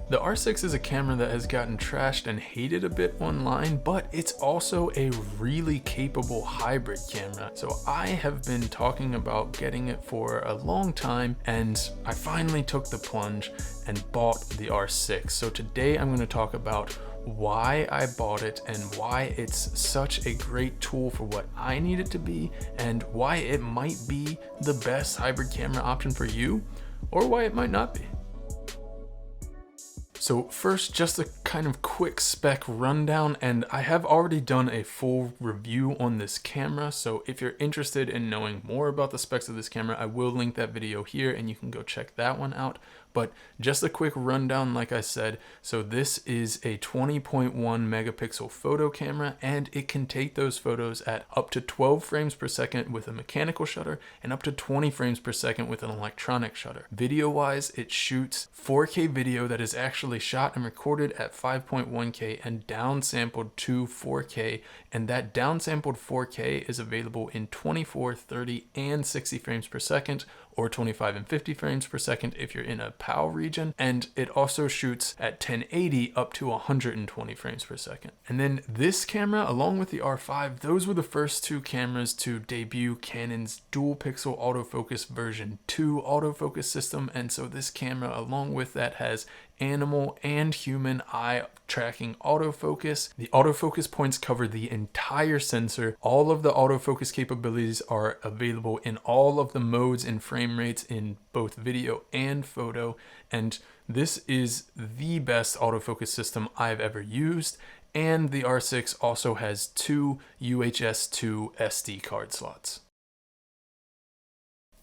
The R6 is a camera that has gotten trashed and hated a bit online, but it's also a really capable hybrid camera. So I have been talking about getting it for a long time, and I finally took the plunge and bought the R6. So today I'm going to talk about why I bought it and why it's such a great tool for what I need it to be, and why it might be the best hybrid camera option for you, or why it might not be. So first, just a kind of quick spec rundown, and I have already done a full review on this camera, so if you're interested in knowing more about the specs of this camera, I will link that video here and you can go check that one out. But just a quick rundown, like I said, so this is a 20.1 megapixel photo camera, and it can take those photos at up to 12 frames per second with a mechanical shutter and up to 20 frames per second with an electronic shutter. Video-wise, it shoots 4K video that is actually shot and recorded at 5.1K and downsampled to 4K, and that downsampled 4K is available in 24, 30, and 60 frames per second, or 25 and 50 frames per second if you're in a PAL region, and it also shoots at 1080 up to 120 frames per second. And then this camera, along with the R5, those were the first two cameras to debut Canon's dual pixel autofocus version 2 autofocus system, and so this camera, along with that, has animal and human eye tracking autofocus. The autofocus points cover the entire sensor. All of the autofocus capabilities are available in all of the modes and frame rates in both video and photo, and this is the best autofocus system I've ever used. And the R6 also has two UHS 2 SD card slots.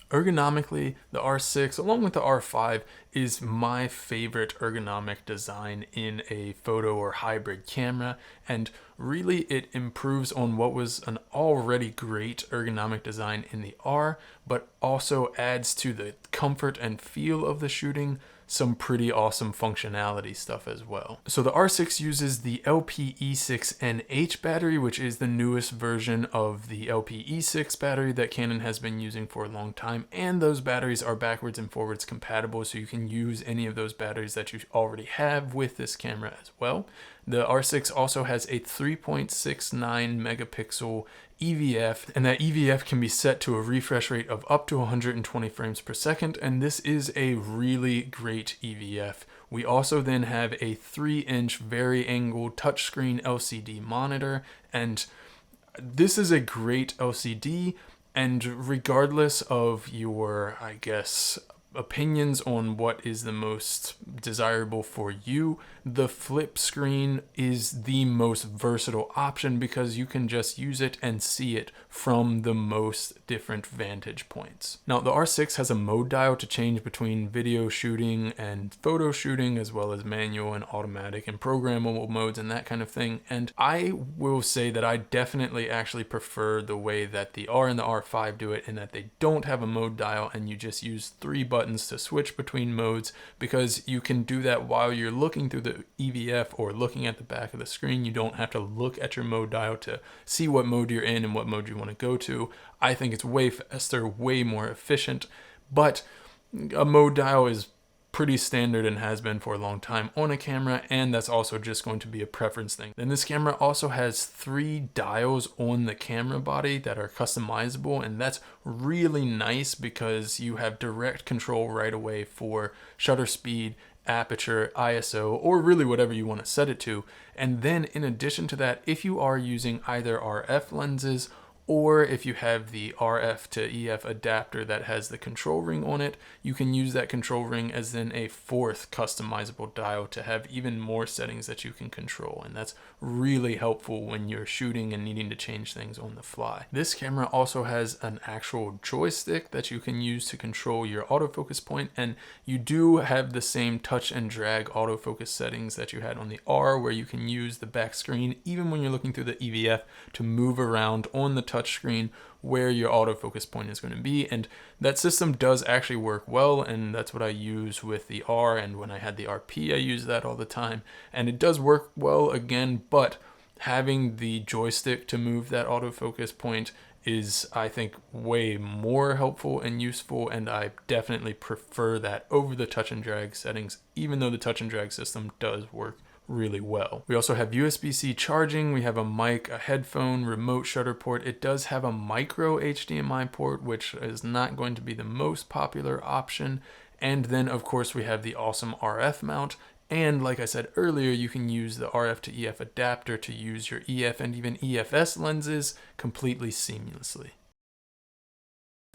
Ergonomically, the R6, along with the R5, is my favorite ergonomic design in a photo or hybrid camera, and really it improves on what was an already great ergonomic design in the R, but also adds to the comfort and feel of the shooting some pretty awesome functionality stuff as well. So the R6 uses the LPE6NH battery, which is the newest version of the LPE6 battery that Canon has been using for a long time, and those batteries are backwards and forwards compatible, so you can use any of those batteries that you already have with this camera as well. The R6 also has a 3.69 megapixel EVF, and that EVF can be set to a refresh rate of up to 120 frames per second, and this is a really great EVF. We also then have a 3-inch vari-angle touchscreen LCD monitor, and this is a great LCD, and regardless of your, I guess, opinions on what is the most desirable for you, the flip screen is the most versatile option because you can just use it and see it from the most different vantage points. Now, the R6 has a mode dial to change between video shooting and photo shooting, as well as manual and automatic and programmable modes and that kind of thing. And I will say that I definitely actually prefer the way that the R and the R5 do it, in that they don't have a mode dial and you just use 3 buttons to switch between modes, because you can do that while you're looking through the EVF or looking at the back of the screen. You don't have to look at your mode dial to see what mode you're in and what mode you want to go to. I think it's way faster, way more efficient, but a mode dial is pretty standard and has been for a long time on a camera, and that's also just going to be a preference thing. Then this camera also has 3 dials on the camera body that are customizable, and that's really nice because you have direct control right away for shutter speed, aperture, ISO, or really whatever you want to set it to. And then in addition to that, if you are using either RF lenses or if you have the RF to EF adapter that has the control ring on it, you can use that control ring as then a 4th customizable dial to have even more settings that you can control. And that's really helpful when you're shooting and needing to change things on the fly. This camera also has an actual joystick that you can use to control your autofocus point, and you do have the same touch and drag autofocus settings that you had on the R, where you can use the back screen even when you're looking through the EVF to move around on the touchscreen where your autofocus point is going to be. And that system does actually work well, and that's what I use with the R, and when I had the RP I used that all the time, and it does work well again. But having the joystick to move that autofocus point is, I think, way more helpful and useful, and I definitely prefer that over the touch and drag settings, even though the touch and drag system does work really well. We also have USB-C charging, we have a mic, a headphone, remote shutter port. It does have a micro HDMI port, which is not going to be the most popular option. And then of course we have the awesome RF mount. And like I said earlier, you can use the RF to EF adapter to use your EF and even EFS lenses completely seamlessly.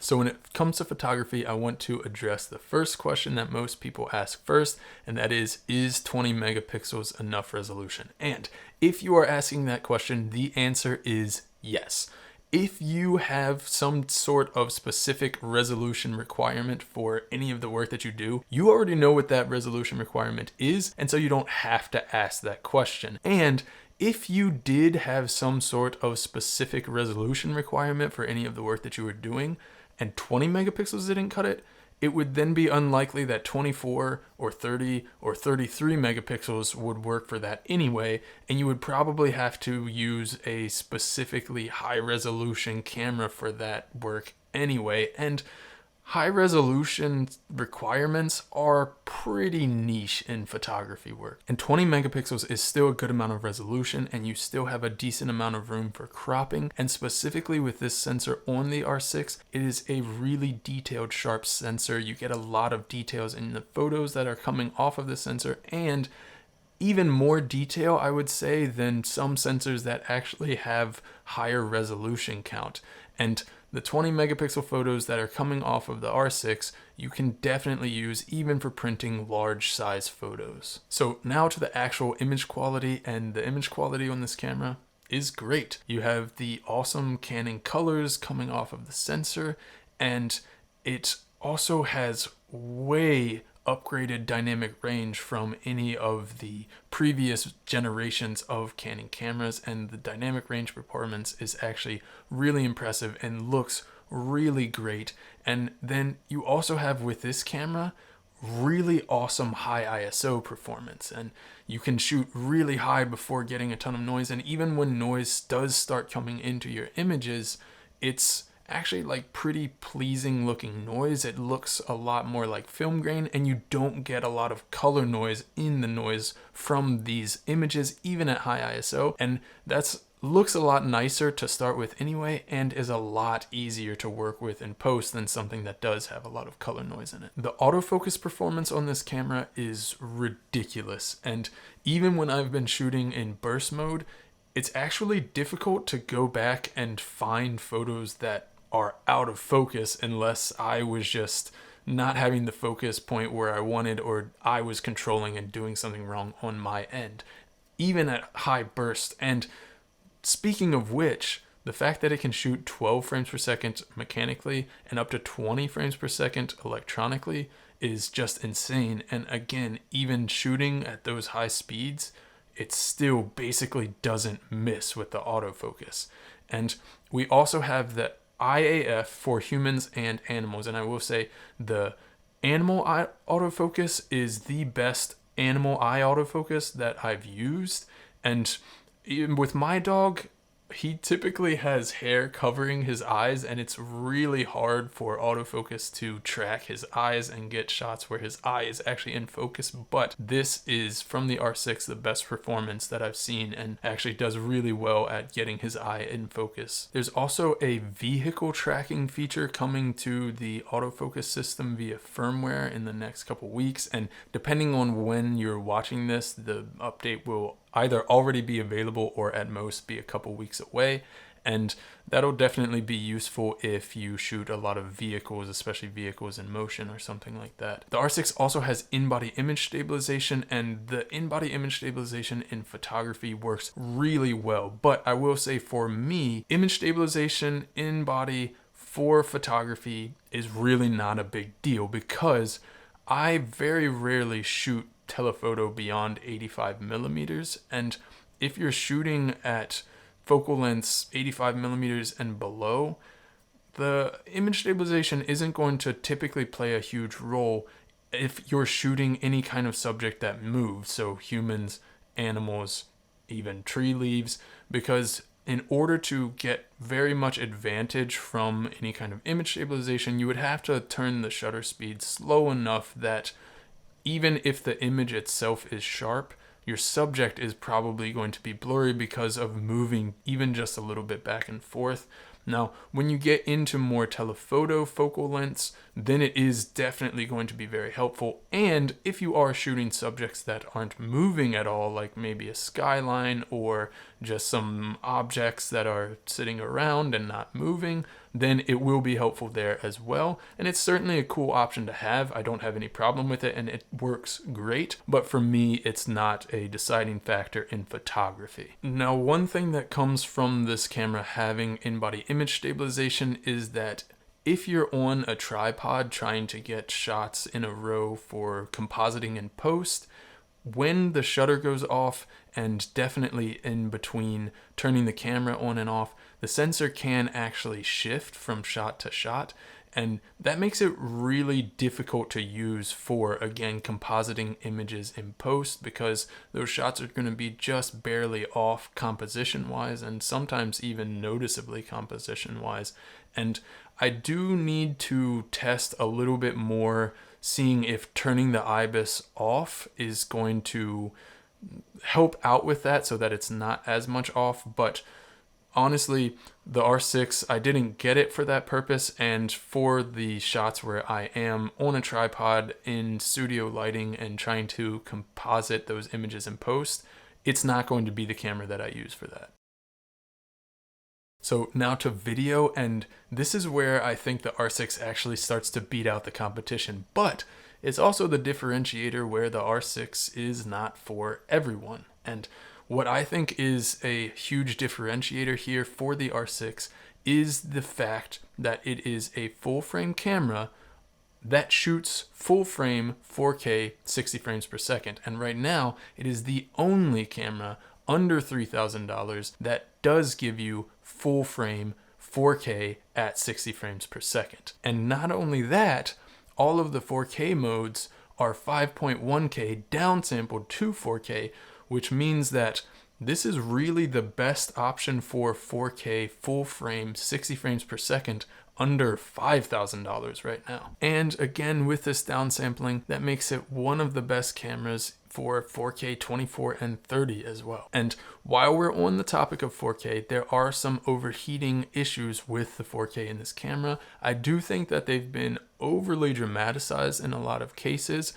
So when it comes to photography, I want to address the first question that most people ask first, and that is 20 megapixels enough resolution? And if you are asking that question, the answer is yes. If you have some sort of specific resolution requirement for any of the work that you do, you already know what that resolution requirement is, and so you don't have to ask that question. And if you did have some sort of specific resolution requirement for any of the work that you were doing, and 20 megapixels didn't cut it, it would then be unlikely that 24 or 30 or 33 megapixels would work for that anyway, and you would probably have to use a specifically high resolution camera for that work anyway. And high resolution requirements are pretty niche in photography work. And 20 megapixels is still a good amount of resolution, and you still have a decent amount of room for cropping. And specifically with this sensor on the R6, it is a really detailed, sharp sensor. You get a lot of details in the photos that are coming off of the sensor, and even more detail, I would say, than some sensors that actually have higher resolution count. And the 20 megapixel photos that are coming off of the R6, you can definitely use even for printing large size photos. So now to the actual image quality, and the image quality on this camera is great. You have the awesome Canon colors coming off of the sensor, and it also has way upgraded dynamic range from any of the previous generations of Canon cameras, and the dynamic range performance is actually really impressive and looks really great. And then you also have with this camera really awesome high ISO performance, and you can shoot really high before getting a ton of noise, and even when noise does start coming into your images, it's actually like pretty pleasing looking noise. It looks a lot more like film grain, and you don't get a lot of color noise in the noise from these images, even at high ISO. And that's looks a lot nicer to start with anyway, and is a lot easier to work with in post than something that does have a lot of color noise in it. The autofocus performance on this camera is ridiculous, and even when I've been shooting in burst mode, it's actually difficult to go back and find photos that are out of focus unless I was just not having the focus point where I wanted, or I was controlling and doing something wrong on my end, even at high burst. And speaking of which, the fact that it can shoot 12 frames per second mechanically and up to 20 frames per second electronically is just insane. And again, even shooting at those high speeds, it still basically doesn't miss with the autofocus. And we also have the IAF for humans and animals, and I will say the animal eye autofocus is the best animal eye autofocus that I've used. And even with my dog, he typically has hair covering his eyes, and it's really hard for autofocus to track his eyes and get shots where his eye is actually in focus. But this is, from the R6, the best performance that I've seen, and actually does really well at getting his eye in focus. There's also a vehicle tracking feature coming to the autofocus system via firmware in the next couple weeks, and depending on when you're watching this, the update will either already be available or at most be a couple weeks away. And that'll definitely be useful if you shoot a lot of vehicles, especially vehicles in motion or something like that. The R6 also has in-body image stabilization, and the in-body image stabilization in photography works really well. But I will say, for me, image stabilization in body for photography is really not a big deal, because I very rarely shoot telephoto beyond 85 millimeters, and if you're shooting at focal lengths 85 millimeters and below, the image stabilization isn't going to typically play a huge role if you're shooting any kind of subject that moves, so humans, animals, even tree leaves, because in order to get very much advantage from any kind of image stabilization, you would have to turn the shutter speed slow enough that even if the image itself is sharp, your subject is probably going to be blurry because of moving even just a little bit back and forth. Now, when you get into more telephoto focal lengths, then it is definitely going to be very helpful. And if you are shooting subjects that aren't moving at all, like maybe a skyline or just some objects that are sitting around and not moving, then it will be helpful there as well. And it's certainly a cool option to have. I don't have any problem with it and it works great, but for me, it's not a deciding factor in photography. Now, one thing that comes from this camera having in-body image stabilization is that if you're on a tripod trying to get shots in a row for compositing in post, when the shutter goes off, and definitely in between turning the camera on and off, the sensor can actually shift from shot to shot, and that makes it really difficult to use for, again, compositing images in post, because those shots are going to be just barely off composition-wise, and sometimes even noticeably composition-wise. And I do need to test a little bit more, seeing if turning the IBIS off is going to help out with that so that it's not as much off. But honestly, the R6, I didn't get it for that purpose, and for the shots where I am on a tripod in studio lighting and trying to composite those images in post, it's not going to be the camera that I use for that. So now to video, and this is where I think the R6 actually starts to beat out the competition, but it's also the differentiator where the R6 is not for everyone. And what I think is a huge differentiator here for the R6 is the fact that it is a full frame camera that shoots full frame 4K 60 frames per second. And right now, it is the only camera under $3,000 that does give you full frame 4K at 60 frames per second. And not only that, all of the 4K modes are 5.1K downsampled to 4K, which means that this is really the best option for 4K full frame 60 frames per second under $5,000 right now. And again, with this downsampling, that makes it one of the best cameras for 4K 24 and 30 as well. And while we're on the topic of 4K, there are some overheating issues with the 4K in this camera. I do think that they've been overly dramatized in a lot of cases.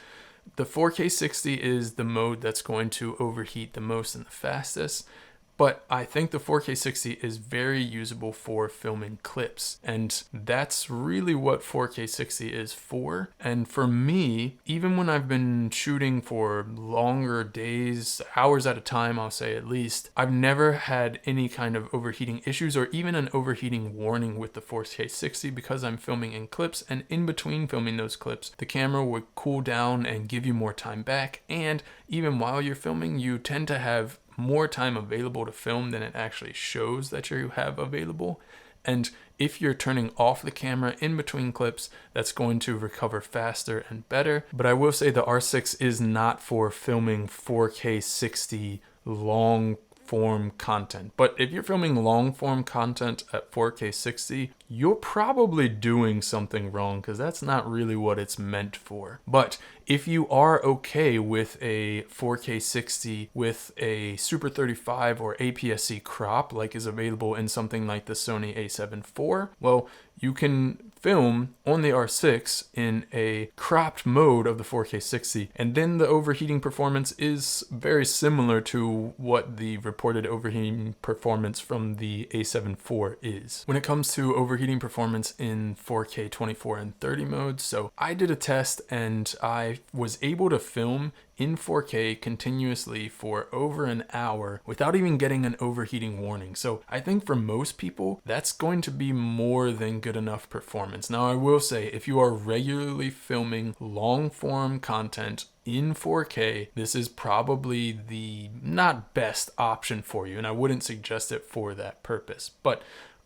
The 4K 60 is the mode that's going to overheat the most and the fastest, but I think the 4K 60 is very usable for filming clips, and that's really what 4K 60 is for. And for me, even when I've been shooting for longer days, hours at a time, I'll say at least, I've never had any kind of overheating issues or even an overheating warning with the 4K 60 because I'm filming in clips, and in between filming those clips, the camera would cool down and give you more time back. And even while you're filming, you tend to have more time available to film than it actually shows that you have available. And if you're turning off the camera in between clips, that's going to recover faster and better. But I will say the R6 is not for filming 4K 60 long form content. But if you're filming long form content at 4K 60, you're probably doing something wrong, because that's not really what it's meant for. But if you are okay with a 4K 60 with a Super 35 or APS-C crop, like is available in something like the Sony a7 IV, well, you can film on the R6 in a cropped mode of the 4K 60, and then the overheating performance is very similar to what the reported overheating performance from the a7 IV is when it comes to overheating performance in 4K 24 and 30 modes. So I did a test and I was able to film in 4K continuously for over an hour without even getting an overheating warning. So I think for most people, that's going to be more than good enough performance. Now, I will say, if you are regularly filming long form content in 4K, this is probably the not best option for you, and I wouldn't suggest it for that purpose. But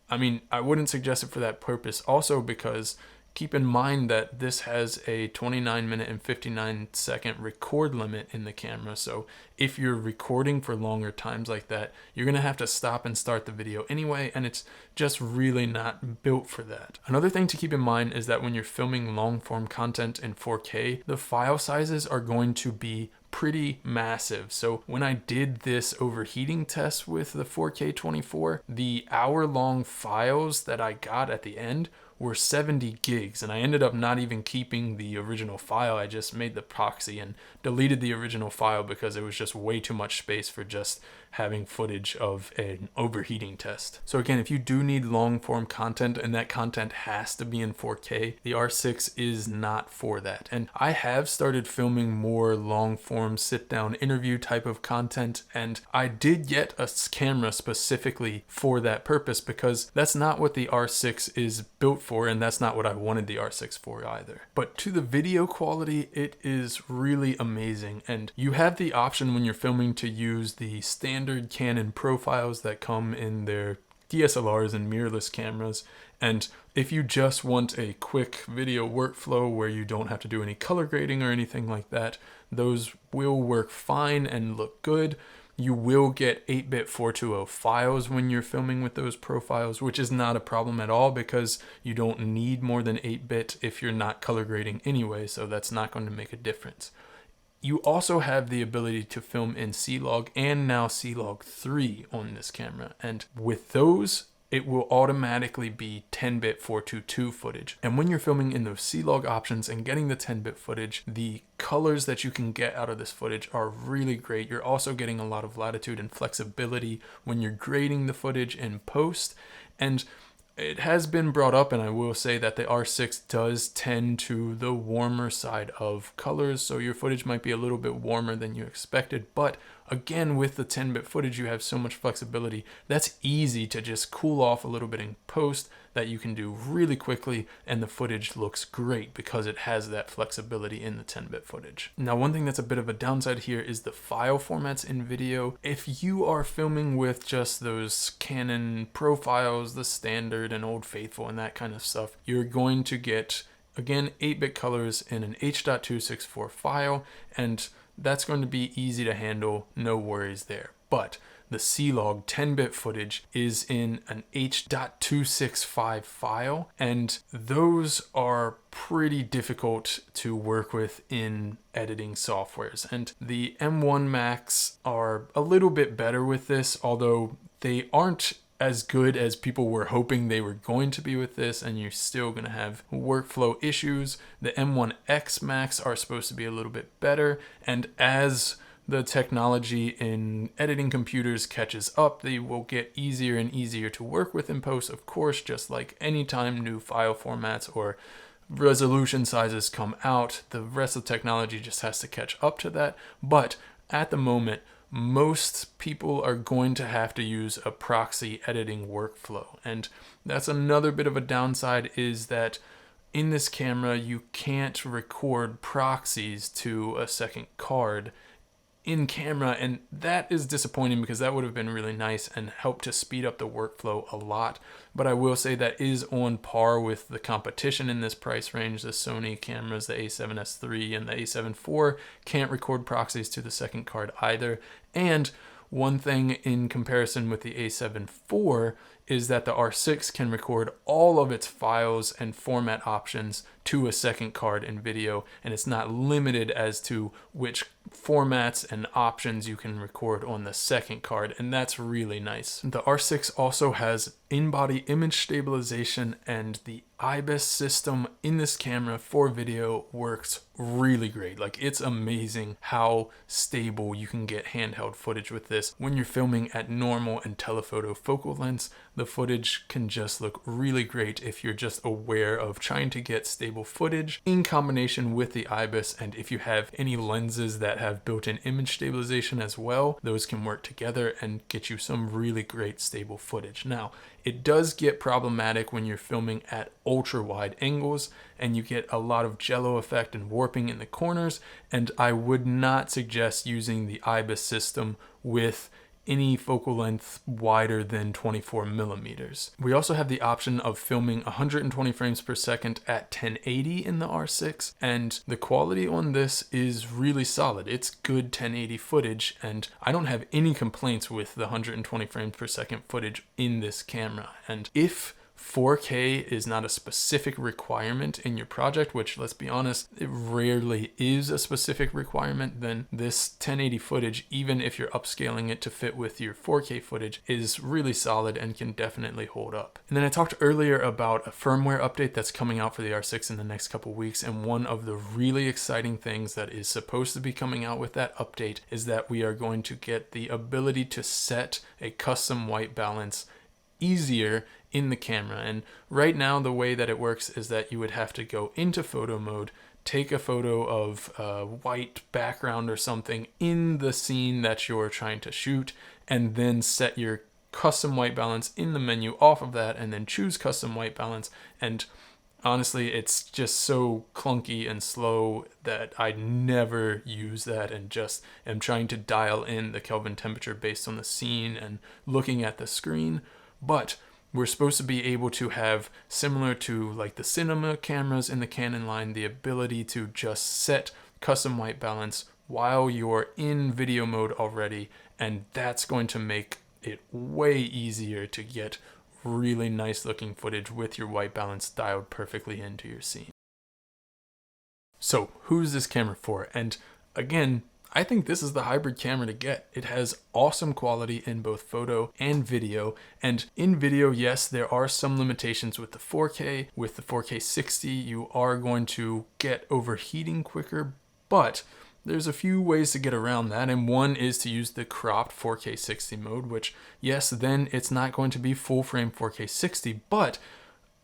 I mean, I wouldn't suggest it for that purpose also because keep in mind that this has a 29-minute and 59-second record limit in the camera. So if you're recording for longer times like that, you're gonna have to stop and start the video anyway, and it's just really not built for that. Another thing to keep in mind is that when you're filming long form content in 4K, the file sizes are going to be pretty massive. So when I did this overheating test with the 4K 24, the hour-long files that I got at the end were 70 gigs, and I ended up not even keeping the original file. I just made the proxy and deleted the original file because it was just way too much space for just having footage of an overheating test. So again, if you do need long form content and that content has to be in 4K, the R6 is not for that. And I have started filming more long form sit down interview type of content, and I did get a camera specifically for that purpose because that's not what the R6 is built for, and that's not what I wanted the R6 for either. But to the video quality, it is really amazing, and you have the option when you're filming to use the standard Canon profiles that come in their DSLRs and mirrorless cameras. And if you just want a quick video workflow where you don't have to do any color grading or anything like that, those will work fine and look good. You will get 8-bit 420 files when you're filming with those profiles, which is not a problem at all because you don't need more than 8-bit if you're not color grading anyway, so that's not going to make a difference. You also have the ability to film in C-Log and now C-Log 3 on this camera, and with those, it will automatically be 10-bit 422 footage. And when you're filming in those C-Log options and getting the 10-bit footage, the colors that you can get out of this footage are really great. You're also getting a lot of latitude and flexibility when you're grading the footage in post. And it has been brought up, and I will say that the R6 does tend to the warmer side of colors, so your footage might be a little bit warmer than you expected, but again, with the 10-bit footage, you have so much flexibility. That's easy to just cool off a little bit in post that you can do really quickly, and the footage looks great because it has that flexibility in the 10-bit footage. Now, one thing that's a bit of a downside here is the file formats in video. If you are filming with just those Canon profiles, the standard and Old Faithful and that kind of stuff, you're going to get, again, 8-bit colors in an H.264 file, and that's going to be easy to handle, no worries there. But the C-Log 10-bit footage is in an H.265 file, and those are pretty difficult to work with in editing softwares. And the M1 Max are a little bit better with this, although they aren't as good as people were hoping they were going to be with this, and you're still going to have workflow issues. The M1X Max are supposed to be a little bit better, and as the technology in editing computers catches up, they will get easier and easier to work with in post, of course, just like anytime new file formats or resolution sizes come out, the rest of the technology just has to catch up to that. But at the moment, most people are going to have to use a proxy editing workflow. And that's another bit of a downside, is that in this camera, you can't record proxies to a second card in camera, and that is disappointing because that would have been really nice and helped to speed up the workflow a lot. But I will say that is on par with the competition in this price range. The Sony cameras, the a7S III and the a7 IV, can't record proxies to the second card either. And one thing in comparison with the a7 IV is that the R6 can record all of its files and format options to a second card in video, and it's not limited as to which formats and options you can record on the second card, and that's really nice. The R6 also has in-body image stabilization, and the IBIS system in this camera for video works really great. Like, it's amazing how stable you can get handheld footage with this. When you're filming at normal and telephoto focal lengths, the footage can just look really great if you're just aware of trying to get stable footage in combination with the IBIS. And if you have any lenses that have built-in image stabilization as well, those can work together and get you some really great stable footage. Now, it does get problematic when you're filming at ultra wide angles and you get a lot of jello effect and warping in the corners, and I would not suggest using the IBIS system with any focal length wider than 24 millimeters. We also have the option of filming 120 frames per second at 1080 in the R6, and the quality on this is really solid. It's good 1080 footage, and I don't have any complaints with the 120 frames per second footage in this camera. And if 4K is not a specific requirement in your project, which, let's be honest, it rarely is a specific requirement, then this 1080 footage, even if you're upscaling it to fit with your 4K footage, is really solid and can definitely hold up. And then I talked earlier about a firmware update that's coming out for the R6 in the next couple weeks, and one of the really exciting things that is supposed to be coming out with that update is that we are going to get the ability to set a custom white balance easier in the camera. And right now the way that it works is that you would have to go into photo mode, take a photo of a white background or something in the scene that you're trying to shoot, and then set your custom white balance in the menu off of that, and then choose custom white balance. And honestly, it's just so clunky and slow that I never use that, and just am trying to dial in the Kelvin temperature based on the scene and looking at the screen. But we're supposed to be able to have, similar to like the cinema cameras in the Canon line, the ability to just set custom white balance while you're in video mode already, and that's going to make it way easier to get really nice looking footage with your white balance dialed perfectly into your scene. So who's this camera for? And again, I think this is the hybrid camera to get. It has awesome quality in both photo and video. And in video, yes, there are some limitations with the 4K. With the 4K 60, you are going to get overheating quicker, but there's a few ways to get around that, and one is to use the cropped 4K 60 mode, which, yes, then it's not going to be full frame 4K 60, but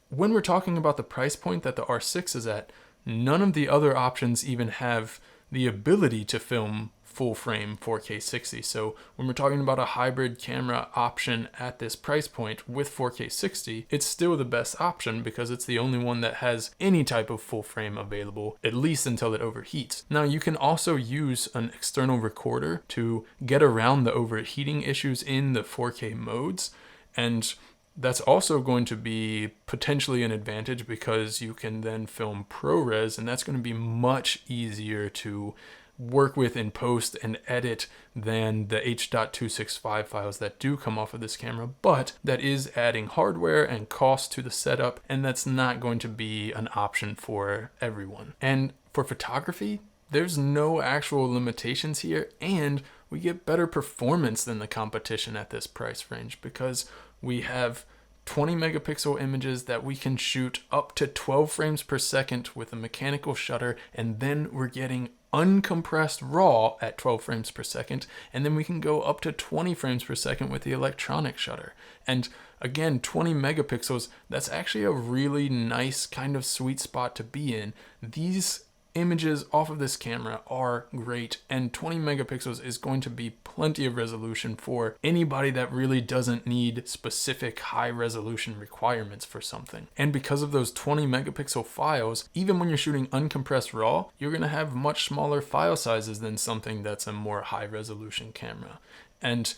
when we're talking about the price point that the R6 is at, none of the other options even have the ability to film full frame 4K 60. So when we're talking about a hybrid camera option at this price point with 4K 60, it's still the best option because it's the only one that has any type of full frame available, at least until it overheats. Now you can also use an external recorder to get around the overheating issues in the 4K modes, and that's also going to be potentially an advantage because you can then film ProRes, and that's going to be much easier to work with in post and edit than the H.265 files that do come off of this camera, but that is adding hardware and cost to the setup, and that's not going to be an option for everyone. And for photography, there's no actual limitations here, and we get better performance than the competition at this price range because we have 20 megapixel images that we can shoot up to 12 frames per second with a mechanical shutter, and then we're getting uncompressed RAW at 12 frames per second, and then we can go up to 20 frames per second with the electronic shutter. And again, 20 megapixels, that's actually a really nice kind of sweet spot to be in. These images off of this camera are great, and 20 megapixels is going to be plenty of resolution for anybody that really doesn't need specific high resolution requirements for something. And because of those 20 megapixel files, even when you're shooting uncompressed RAW, you're going to have much smaller file sizes than something that's a more high resolution camera. And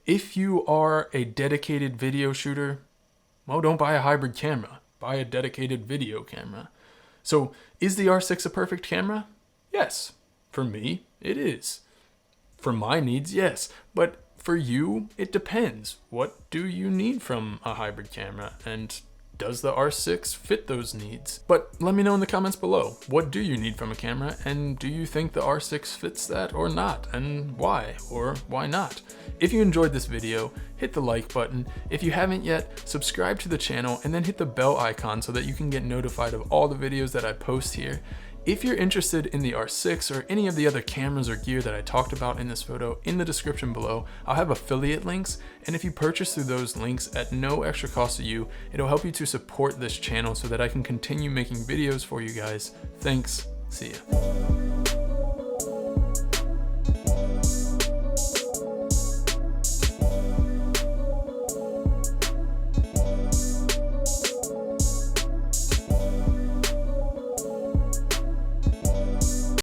if you are a dedicated video shooter, well, don't buy a hybrid camera, buy a dedicated video camera. So is the R6 a perfect camera? Yes. For me, it is. For my needs, yes. But for you, it depends. What do you need from a hybrid camera? And does the R6 fit those needs? But let me know in the comments below. What do you need from a camera? And do you think the R6 fits that or not? And why or why not? If you enjoyed this video, hit the like button. If you haven't yet, subscribe to the channel and then hit the bell icon so that you can get notified of all the videos that I post here. If you're interested in the R6 or any of the other cameras or gear that I talked about in this photo, in the description below, I'll have affiliate links, and if you purchase through those links at no extra cost to you, it'll help you to support this channel so that I can continue making videos for you guys. Thanks, see ya.